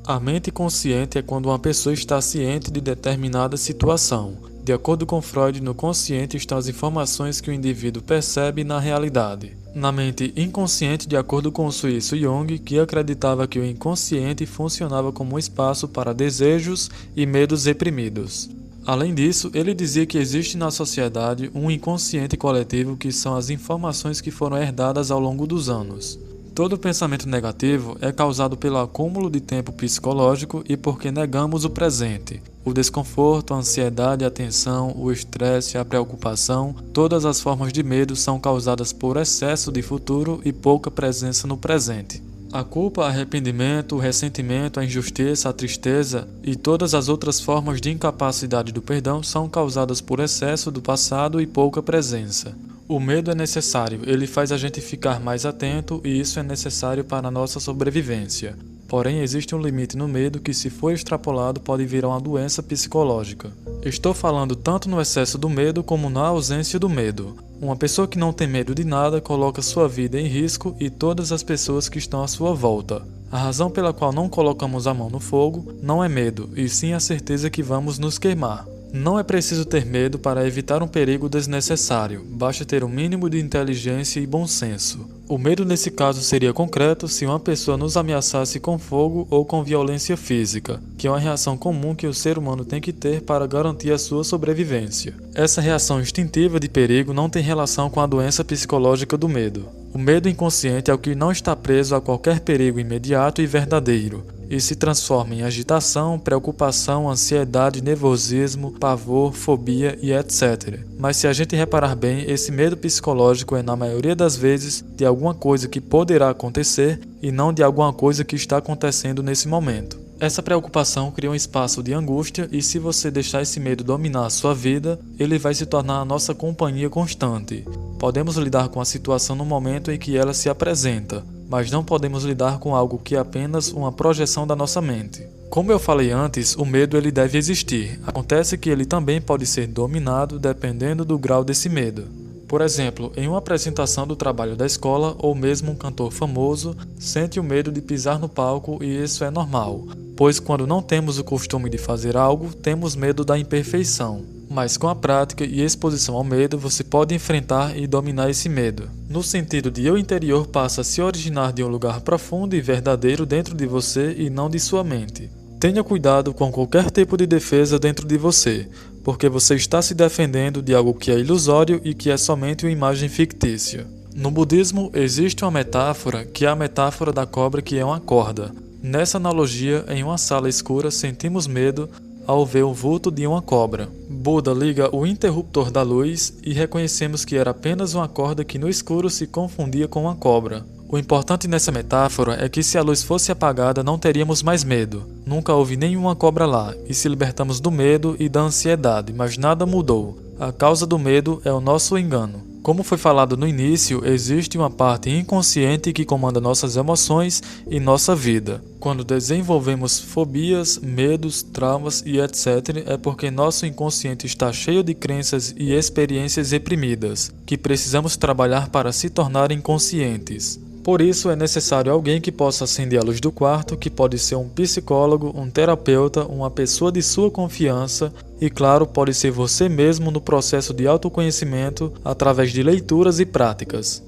A mente consciente é quando uma pessoa está ciente de determinada situação. De acordo com Freud, no consciente estão as informações que o indivíduo percebe na realidade. Na mente inconsciente, de acordo com o suíço Jung, que acreditava que o inconsciente funcionava como um espaço para desejos e medos reprimidos. Além disso, ele dizia que existe na sociedade um inconsciente coletivo que são as informações que foram herdadas ao longo dos anos. Todo pensamento negativo é causado pelo acúmulo de tempo psicológico e porque negamos o presente. O desconforto, a ansiedade, a tensão, o estresse, a preocupação, todas as formas de medo são causadas por excesso de futuro e pouca presença no presente. A culpa, o arrependimento, o ressentimento, a injustiça, a tristeza e todas as outras formas de incapacidade do perdão são causadas por excesso do passado e pouca presença. O medo é necessário, ele faz a gente ficar mais atento e isso é necessário para a nossa sobrevivência. Porém, existe um limite no medo que, se for extrapolado, pode virar uma doença psicológica. Estou falando tanto no excesso do medo como na ausência do medo. Uma pessoa que não tem medo de nada coloca sua vida em risco e todas as pessoas que estão à sua volta. A razão pela qual não colocamos a mão no fogo não é medo, e sim a certeza que vamos nos queimar. Não é preciso ter medo para evitar um perigo desnecessário, basta ter um mínimo de inteligência e bom senso. O medo nesse caso seria concreto se uma pessoa nos ameaçasse com fogo ou com violência física, que é uma reação comum que o ser humano tem que ter para garantir a sua sobrevivência. Essa reação instintiva de perigo não tem relação com a doença psicológica do medo. O medo inconsciente é o que não está preso a qualquer perigo imediato e verdadeiro, e se transforma em agitação, preocupação, ansiedade, nervosismo, pavor, fobia e etc. Mas se a gente reparar bem, esse medo psicológico é, na maioria das vezes, de alguma coisa que poderá acontecer e não de alguma coisa que está acontecendo nesse momento. Essa preocupação cria um espaço de angústia e, se você deixar esse medo dominar a sua vida, ele vai se tornar a nossa companhia constante. Podemos lidar com a situação no momento em que ela se apresenta, mas não podemos lidar com algo que é apenas uma projeção da nossa mente. Como eu falei antes, o medo ele deve existir. Acontece que ele também pode ser dominado dependendo do grau desse medo. Por exemplo, em uma apresentação do trabalho da escola, ou mesmo um cantor famoso sente o medo de pisar no palco, e isso é normal, pois quando não temos o costume de fazer algo, temos medo da imperfeição. Mas com a prática e exposição ao medo, você pode enfrentar e dominar esse medo. No sentido de eu interior passa a se originar de um lugar profundo e verdadeiro dentro de você e não de sua mente. Tenha cuidado com qualquer tipo de defesa dentro de você, porque você está se defendendo de algo que é ilusório e que é somente uma imagem fictícia. No budismo, existe uma metáfora que é a metáfora da cobra, que é uma corda. Nessa analogia, em uma sala escura, sentimos medo ao ver o vulto de uma cobra. Buda liga o interruptor da luz e reconhecemos que era apenas uma corda que no escuro se confundia com uma cobra. O importante nessa metáfora é que, se a luz fosse apagada, não teríamos mais medo. Nunca houve nenhuma cobra lá, e se libertamos do medo e da ansiedade, mas nada mudou. A causa do medo é o nosso engano. Como foi falado no início, existe uma parte inconsciente que comanda nossas emoções e nossa vida. Quando desenvolvemos fobias, medos, traumas e etc., é porque nosso inconsciente está cheio de crenças e experiências reprimidas, que precisamos trabalhar para se tornarem conscientes. Por isso, é necessário alguém que possa acender a luz do quarto, que pode ser um psicólogo, um terapeuta, uma pessoa de sua confiança e, claro, pode ser você mesmo no processo de autoconhecimento através de leituras e práticas.